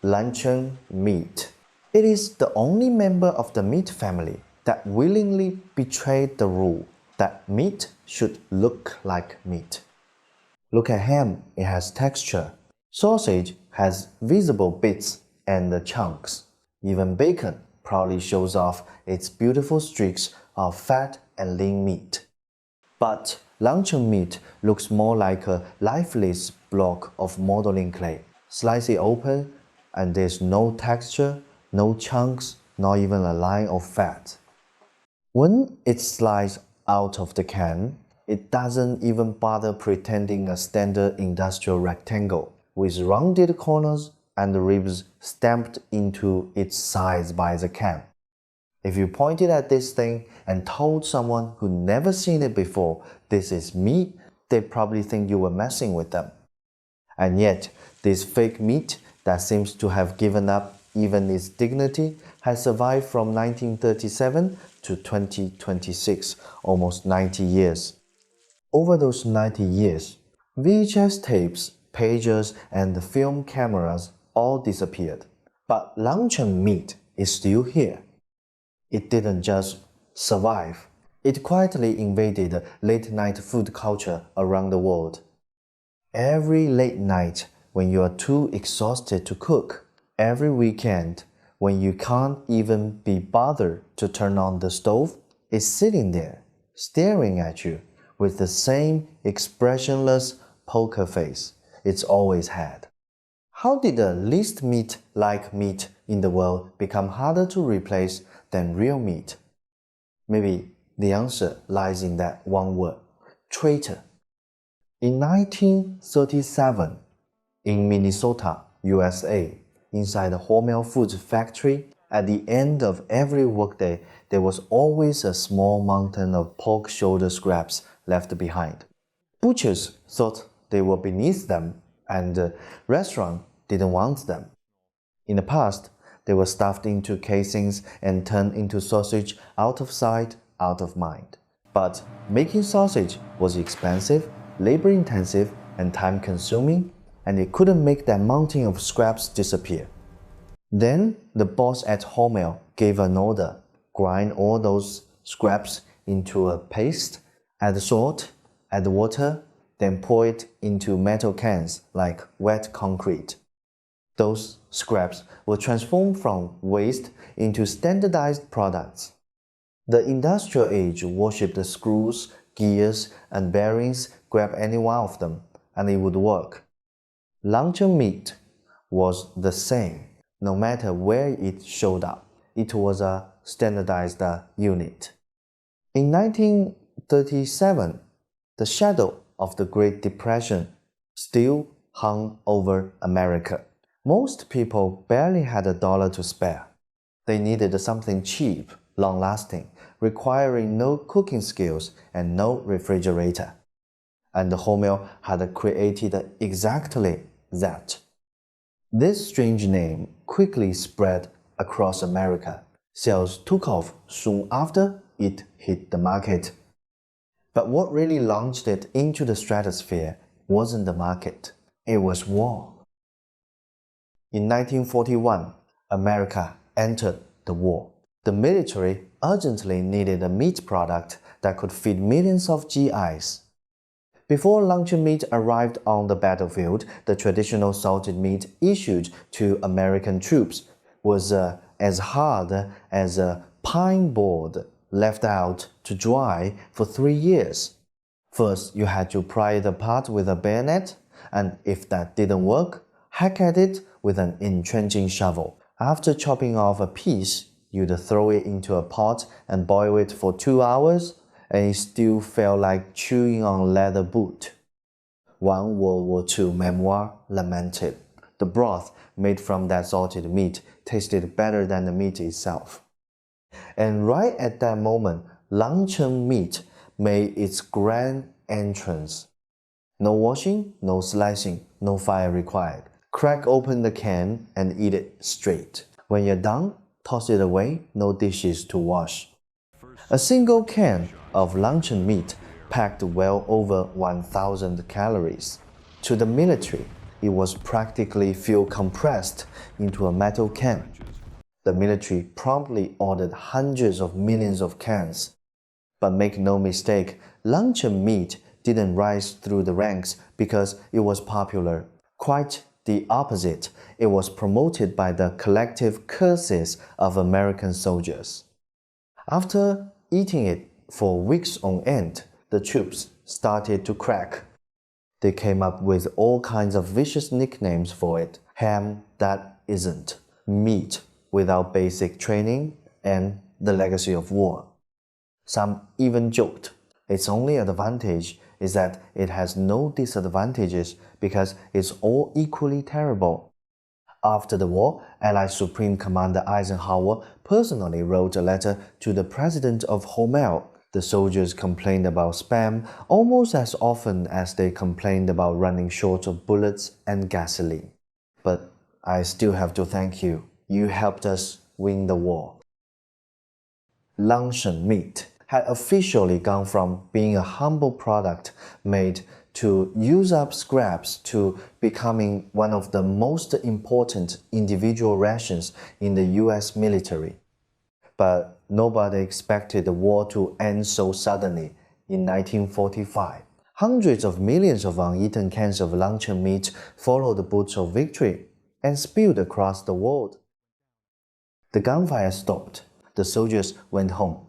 Luncheon meat. It is the only member of the meat family that willingly betrayed the rule that meat should look like meat. Look at ham, it has texture. Sausage has visible bits and chunks. Even bacon proudly shows off its beautiful streaks of fat and lean meat. But luncheon meat looks more like a lifeless block of modeling clay. Slice it open and there's no texture, no chunks, not even a line of fat. When it's sliced out of the can, it doesn't even bother pretending a standard industrial rectangle with rounded corners and ribs stamped into its sides by the can. If you pointed at this thing and told someone who never seen it before this is meat, they'd probably think you were messing with them. And yet, this fake meat that seems to have given up even its dignity has survived from 1937 to 2026, almost 90 years. Over those 90 years, VHS tapes, pagers, and film cameras all disappeared. But luncheon meat is still here. It didn't just survive. It quietly invaded late-night food culture around the world. Every late night when you are too exhausted to cook, every weekend when you can't even be bothered to turn on the stove, it's sitting there, staring at you with the same expressionless poker face it's always had. How did the least meat-like meat in the world become harder to replace than real meat? Maybe the answer lies in that one word, traitor. In 1937, in Minnesota, USA, inside the Hormel Foods factory, at the end of every workday, there was always a small mountain of pork shoulder scraps left behind. Butchers thought they were beneath them, and the restaurant didn't want them. In the past, they were stuffed into casings and turned into sausage out of sight, out of mind. But making sausage was expensive, labor-intensive, and time-consuming, and they couldn't make that mountain of scraps disappear. Then the boss at Hormel gave an order: grind all those scraps into a paste, add salt, add water, then pour it into metal cans like wet concrete. Those scraps were transformed from waste into standardized products. The industrial age worshipped the screws, gears, and bearings. Grab any one of them, and it would work. Luncheon meat was the same, no matter where it showed up. It was a standardized unit. In 1937, the shadow of the Great Depression still hung over America. Most people barely had $1 to spare. They needed something cheap, long-lasting, requiring no cooking skills and no refrigerator. And Hormel had created exactly that. This strange name quickly spread across America. Sales took off soon after it hit the market. But what really launched it into the stratosphere wasn't the market, it was war. In 1941, America entered the war. The military urgently needed a meat product that could feed millions of GIs. Before luncheon meat arrived on the battlefield, the traditional salted meat issued to American troops was as hard as a pine board left out to dry for 3 years. First, you had to pry it apart with a bayonet, and if that didn't work, hack at it with an entrenching shovel. After chopping off a piece, you'd throw it into a pot and boil it for 2 hours, and it still felt like chewing on a leather boot. One World War II memoir lamented, "The broth made from that salted meat tasted better than the meat itself." And right at that moment, luncheon meat made its grand entrance. No washing, no slicing, no fire required. Crack open the can and eat it straight. When you're done, toss it away, no dishes to wash. A single can of luncheon meat packed well over 1,000 calories. To the military, it was practically fuel compressed into a metal can. The military promptly ordered hundreds of millions of cans. But make no mistake, luncheon meat didn't rise through the ranks because it was popular. Quite the opposite, it was promoted by the collective curses of American soldiers. After eating it for weeks on end, the troops started to crack. They came up with all kinds of vicious nicknames for it. Ham that isn't, meat without basic training, and the legacy of war. Some even joked its only advantage is that it has no disadvantages because it's all equally terrible. After the war, Allied Supreme Commander Eisenhower personally wrote a letter to the president of Hormel. The soldiers complained about spam almost as often as they complained about running short of bullets and gasoline. But I still have to thank you. You helped us win the war. Luncheon meat had officially gone from being a humble product made to use up scraps to becoming one of the most important individual rations in the US military. But nobody expected the war to end so suddenly in 1945. Hundreds of millions of uneaten cans of luncheon meat followed the boots of victory and spilled across the world. The gunfire stopped. The soldiers went home.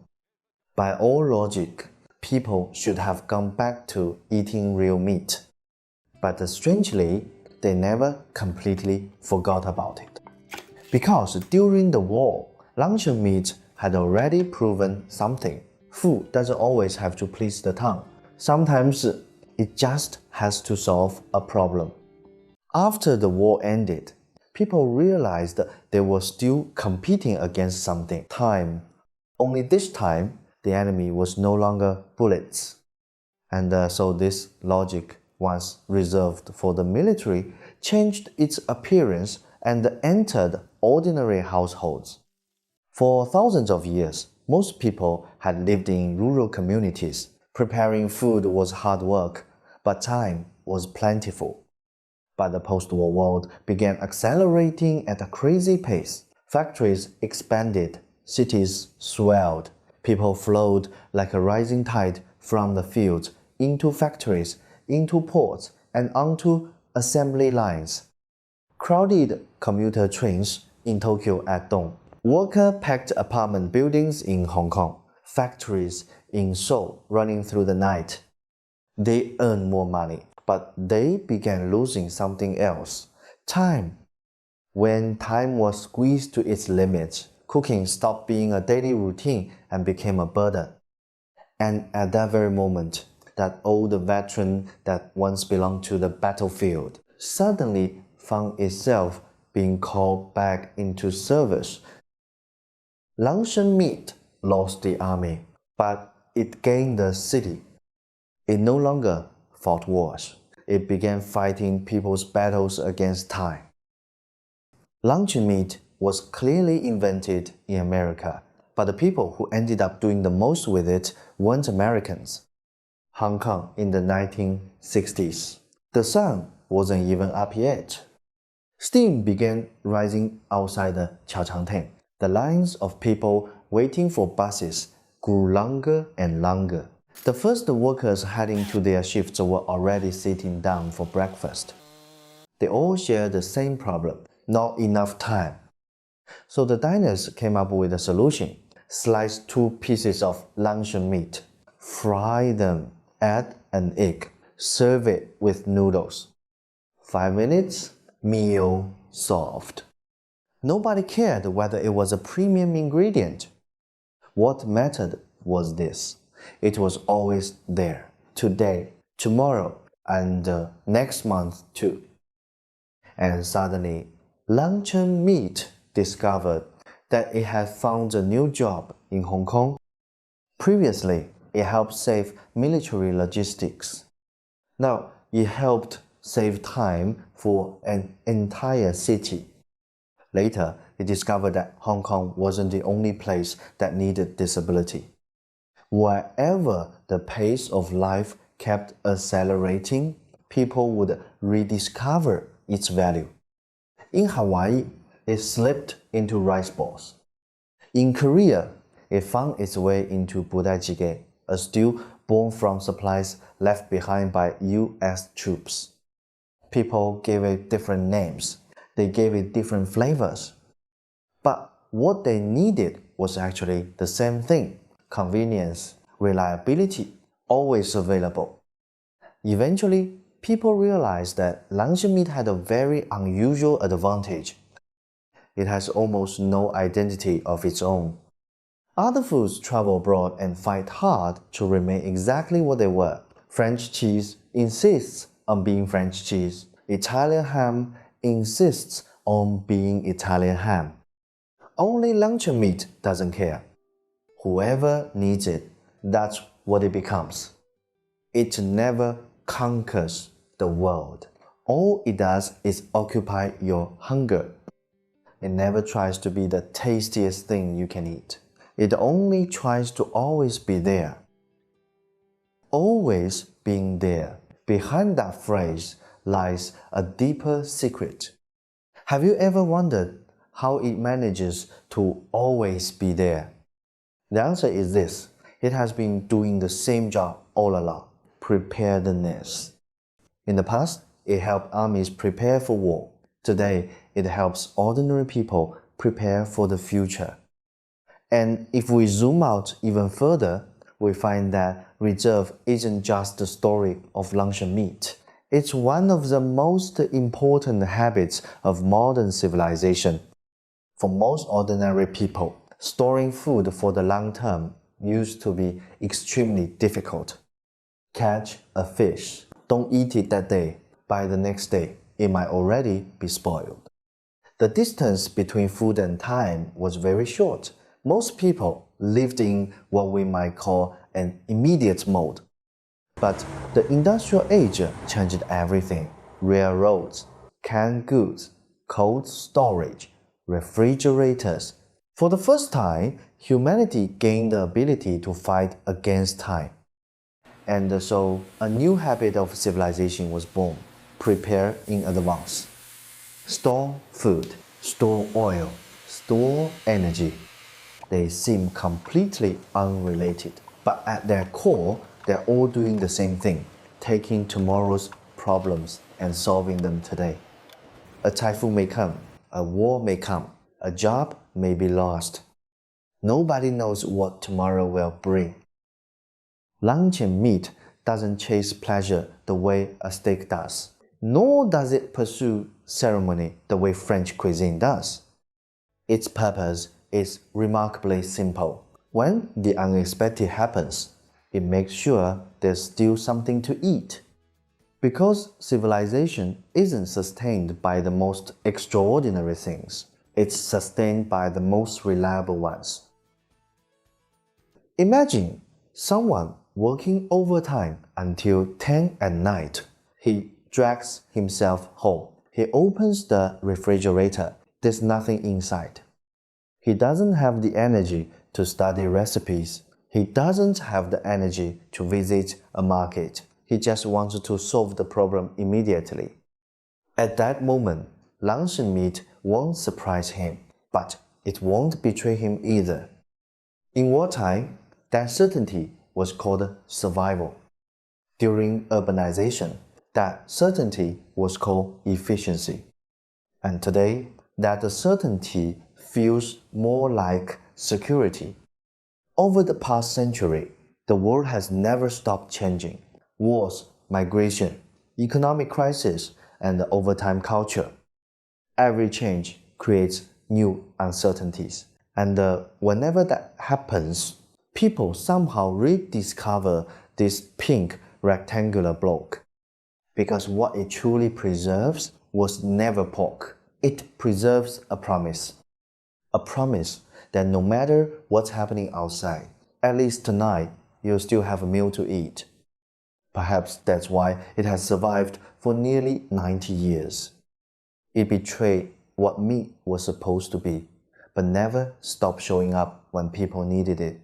By all logic, people should have gone back to eating real meat. But strangely, they never completely forgot about it. Because during the war, luncheon meat had already proven something. Food doesn't always have to please the tongue. Sometimes it just has to solve a problem. After the war ended, people realized they were still competing against something, time. Only this time, the enemy was no longer bullets. And so this logic, once reserved for the military, changed its appearance and entered ordinary households. For thousands of years, most people had lived in rural communities. Preparing food was hard work, but time was plentiful. But the post-war world began accelerating at a crazy pace. Factories expanded, cities swelled. People flowed like a rising tide from the fields into factories, into ports, and onto assembly lines. Crowded commuter trains in Tokyo at dawn. Worker-packed apartment buildings in Hong Kong. Factories in Seoul running through the night. They earned more money, but they began losing something else. Time. When time was squeezed to its limits, cooking stopped being a daily routine and became a burden. And at that very moment, that old veteran that once belonged to the battlefield suddenly found itself being called back into service. Luncheon meat lost the army, but it gained the city. It no longer fought wars. It began fighting people's battles against time. Luncheon meat was clearly invented in America, but the people who ended up doing the most with it weren't Americans. Hong Kong in the 1960s. The sun wasn't even up yet. Steam began rising outside the Qiaochangteng. The lines of people waiting for buses grew longer and longer. The first workers heading to their shifts were already sitting down for breakfast. They all shared the same problem: not enough time. So the diners came up with a solution. Slice 2 pieces of luncheon meat, fry them, add an egg, serve it with noodles. 5 minutes, meal solved. Nobody cared whether it was a premium ingredient. What mattered was this: it was always there, today, tomorrow, and next month too. And suddenly, luncheon meat discovered that it had found a new job in Hong Kong. Previously, it helped save military logistics. Now, it helped save time for an entire city. Later, it discovered that Hong Kong wasn't the only place that needed disability. Wherever the pace of life kept accelerating, people would rediscover its value. In Hawaii, it slipped into rice balls. In Korea, it found its way into budae-jjigae, a stew born from supplies left behind by US troops. People gave it different names. They gave it different flavors. But what they needed was actually the same thing: convenience, reliability, always available. Eventually, people realized that luncheon meat had a very unusual advantage. It has almost no identity of its own. Other foods travel abroad and fight hard to remain exactly what they were. French cheese insists on being French cheese. Italian ham insists on being Italian ham. Only luncheon meat doesn't care. Whoever needs it, that's what it becomes. It never conquers the world. All it does is occupy your hunger. It never tries to be the tastiest thing you can eat. It only tries to always be there. Always being there. Behind that phrase lies a deeper secret. Have you ever wondered how it manages to always be there? The answer is this: it has been doing the same job all along: preparedness. In the past, it helped armies prepare for war. Today, it helps ordinary people prepare for the future. And if we zoom out even further, we find that reserve isn't just the story of luncheon meat. It's one of the most important habits of modern civilization. For most ordinary people, storing food for the long term used to be extremely difficult. Catch a fish, don't eat it that day. By the next day, it might already be spoiled. The distance between food and time was very short. Most people lived in what we might call an immediate mode. But the industrial age changed everything: railroads, canned goods, cold storage, refrigerators. For the first time, humanity gained the ability to fight against time. And so a new habit of civilization was born: prepare in advance. Store food, store oil, store energy. They seem completely unrelated, but at their core, they're all doing the same thing: taking tomorrow's problems and solving them today. A typhoon may come, a war may come, a job may be lost. Nobody knows what tomorrow will bring. Luncheon meat doesn't chase pleasure the way a steak does, nor does it pursue ceremony the way French cuisine does. Its purpose is remarkably simple. When the unexpected happens, it makes sure there's still something to eat. Because civilization isn't sustained by the most extraordinary things, it's sustained by the most reliable ones. Imagine someone working overtime until 10 at night. He drags himself home. He opens the refrigerator. There's nothing inside. He doesn't have the energy to study recipes. He doesn't have the energy to visit a market. He just wants to solve the problem immediately. At that moment, luncheon meat won't surprise him, but it won't betray him either. In wartime, that certainty was called survival. During urbanization, that certainty was called efficiency. And today, that certainty feels more like security. Over the past century, the world has never stopped changing. Wars, migration, economic crisis, and overtime culture. Every change creates new uncertainties. And whenever that happens, people somehow rediscover this pink rectangular block. Because what it truly preserves was never pork. It preserves a promise. A promise that no matter what's happening outside, at least tonight, you'll still have a meal to eat. Perhaps that's why it has survived for nearly 90 years. It betrayed what meat was supposed to be, but never stopped showing up when people needed it.